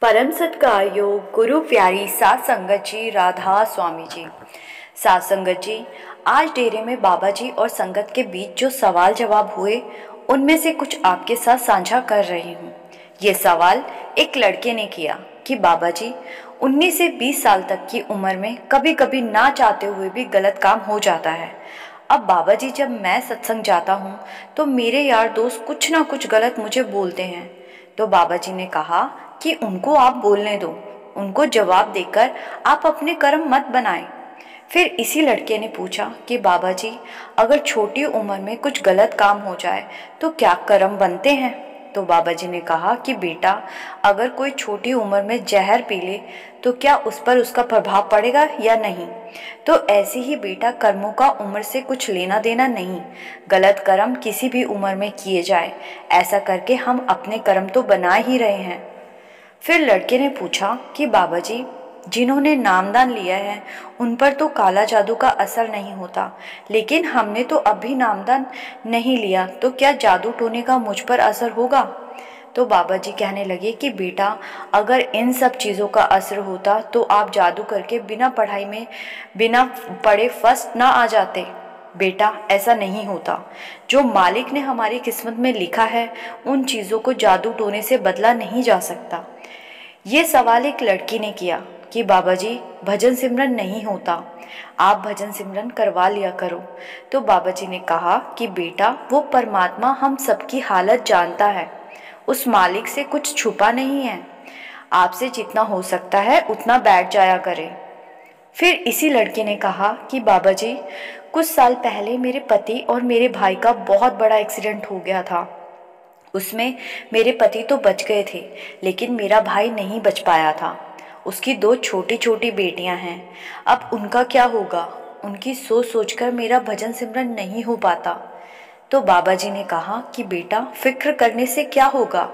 परम सत्कार्यो गुरु प्यारी सात संगत जी, राधा स्वामी जी। सात संगत जी, आज डेरे में बाबा जी और संगत के बीच जो सवाल जवाब हुए उनमें से कुछ आपके साथ साझा कर रही हूँ। ये सवाल एक लड़के ने किया कि बाबा जी 19 से 20 साल तक की उम्र में कभी कभी ना चाहते हुए भी गलत काम हो जाता है। अब बाबा जी, जब मैं सत्संग जाता हूँ तो मेरे यार दोस्त कुछ ना कुछ गलत मुझे बोलते हैं। तो बाबा जी ने कहा कि उनको आप बोलने दो, उनको जवाब देकर आप अपने कर्म मत बनाएं। फिर इसी लड़के ने पूछा कि बाबा जी, अगर छोटी उम्र में कुछ गलत काम हो जाए तो क्या कर्म बनते हैं? तो बाबा जी ने कहा कि बेटा, अगर कोई छोटी उम्र में जहर पी ले तो क्या उस पर उसका प्रभाव पड़ेगा या नहीं? तो ऐसे ही बेटा, कर्मों का उम्र से कुछ लेना देना नहीं। गलत कर्म किसी भी उम्र में किए जाए, ऐसा करके हम अपने कर्म तो बना ही रहे हैं। फिर लड़के ने पूछा कि बाबा जी, जिन्होंने नामदान लिया है उन पर तो काला जादू का असर नहीं होता, लेकिन हमने तो अभी नामदान नहीं लिया, तो क्या जादू टोने का मुझ पर असर होगा? तो बाबा जी कहने लगे कि बेटा, अगर इन सब चीज़ों का असर होता तो आप जादू करके बिना पढ़ाई में बिना पढ़े फर्स्ट ना आ जाते। बेटा, ऐसा नहीं होता। जो मालिक ने हमारी किस्मत में लिखा है उन चीज़ों को जादू टोने से बदला नहीं जा सकता। ये सवाल एक लड़की ने किया कि बाबा जी, भजन सिमरन नहीं होता, आप भजन सिमरन करवा लिया करो। तो बाबा जी ने कहा कि बेटा, वो परमात्मा हम सबकी हालत जानता है, उस मालिक से कुछ छुपा नहीं है। आपसे जितना हो सकता है उतना बैठ जाया करें। फिर इसी लड़के ने कहा कि बाबा जी, कुछ साल पहले मेरे पति और मेरे भाई का बहुत बड़ा एक्सीडेंट हो गया था। उसमें मेरे पति तो बच गए थे, लेकिन मेरा भाई नहीं बच पाया था। उसकी दो छोटी छोटी बेटियां हैं। अब उनका क्या होगा? उनकी सोच सोचकर मेरा भजन सिमरन नहीं हो पाता। तो बाबा जी ने कहा कि बेटा, फिक्र करने से क्या होगा?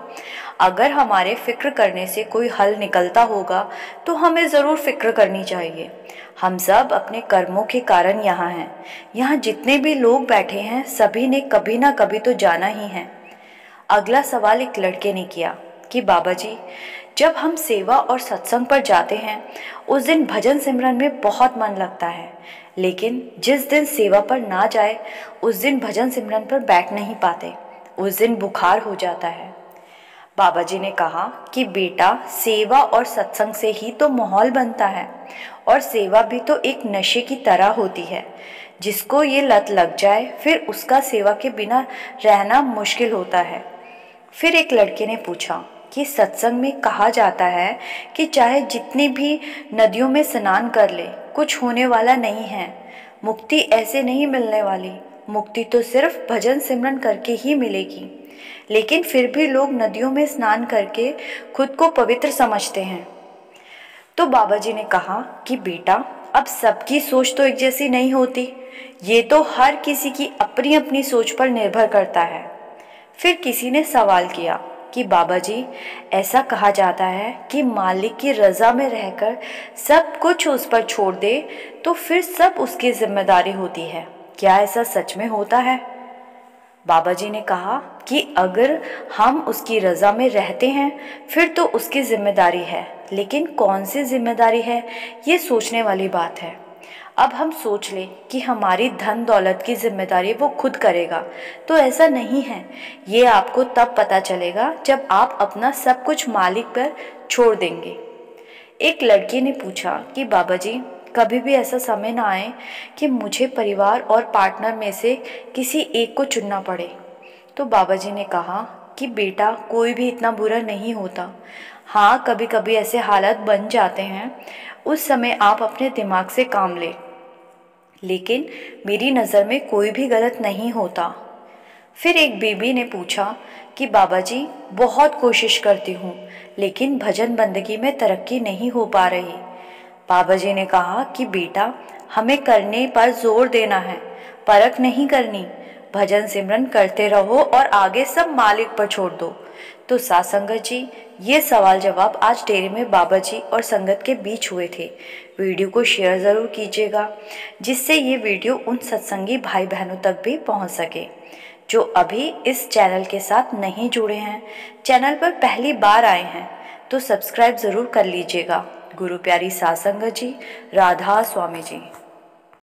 अगर हमारे फिक्र करने से कोई हल निकलता होगा तो हमें ज़रूर फिक्र करनी चाहिए। हम सब अपने कर्मों के कारण यहाँ हैं। यहाँ जितने भी लोग बैठे हैं सभी ने कभी ना कभी तो जाना ही है। अगला सवाल एक लड़के ने किया कि बाबा जी, जब हम सेवा और सत्संग पर जाते हैं उस दिन भजन सिमरन में बहुत मन लगता है, लेकिन जिस दिन सेवा पर ना जाए उस दिन भजन सिमरन पर बैठ नहीं पाते, उस दिन बुखार हो जाता है। बाबा जी ने कहा कि बेटा, सेवा और सत्संग से ही तो माहौल बनता है, और सेवा भी तो एक नशे की तरह होती है। जिसको ये लत लग जाए फिर उसका सेवा के बिना रहना मुश्किल होता है। फिर एक लड़के ने पूछा कि सत्संग में कहा जाता है कि चाहे जितनी भी नदियों में स्नान कर ले, कुछ होने वाला नहीं है। मुक्ति ऐसे नहीं मिलने वाली, मुक्ति तो सिर्फ भजन सिमरन करके ही मिलेगी। लेकिन फिर भी लोग नदियों में स्नान करके खुद को पवित्र समझते हैं। तो बाबा जी ने कहा कि बेटा, अब सबकी सोच तो एक जैसी नहीं होती, ये तो हर किसी की अपनी अपनी सोच पर निर्भर करता है। फिर किसी ने सवाल किया कि बाबा जी, ऐसा कहा जाता है कि मालिक की रज़ा में रहकर सब कुछ उस पर छोड़ दे तो फिर सब उसकी जिम्मेदारी होती है, क्या ऐसा सच में होता है? बाबा जी ने कहा कि अगर हम उसकी रज़ा में रहते हैं फिर तो उसकी जिम्मेदारी है, लेकिन कौन सी जिम्मेदारी है ये सोचने वाली बात है। अब हम सोच लें कि हमारी धन दौलत की जिम्मेदारी वो खुद करेगा, तो ऐसा नहीं है। ये आपको तब पता चलेगा जब आप अपना सब कुछ मालिक पर छोड़ देंगे। एक लड़की ने पूछा कि बाबा जी, कभी भी ऐसा समय ना आए कि मुझे परिवार और पार्टनर में से किसी एक को चुनना पड़े। तो बाबा जी ने कहा कि बेटा, कोई भी इतना बुरा नहीं होता। हाँ, कभी कभी ऐसे हालात बन जाते हैं, उस समय आप अपने दिमाग से काम लें, लेकिन मेरी नज़र में कोई भी गलत नहीं होता। फिर एक बीबी ने पूछा कि बाबा जी, बहुत कोशिश करती हूँ लेकिन भजन बंदगी में तरक्की नहीं हो पा रही। बाबा जी ने कहा कि बेटा, हमें करने पर जोर देना है, परख नहीं करनी। भजन सिमरन करते रहो और आगे सब मालिक पर छोड़ दो। तो साथ संगत जी, ये सवाल जवाब आज डेरे में बाबा जी और संगत के बीच हुए थे। वीडियो को शेयर ज़रूर कीजिएगा, जिससे ये वीडियो उन सत्संगी भाई बहनों तक भी पहुंच सके जो अभी इस चैनल के साथ नहीं जुड़े हैं, चैनल पर पहली बार आए हैं तो सब्सक्राइब ज़रूर कर लीजिएगा। गुरु प्यारी सात संगत जी, राधा स्वामी जी।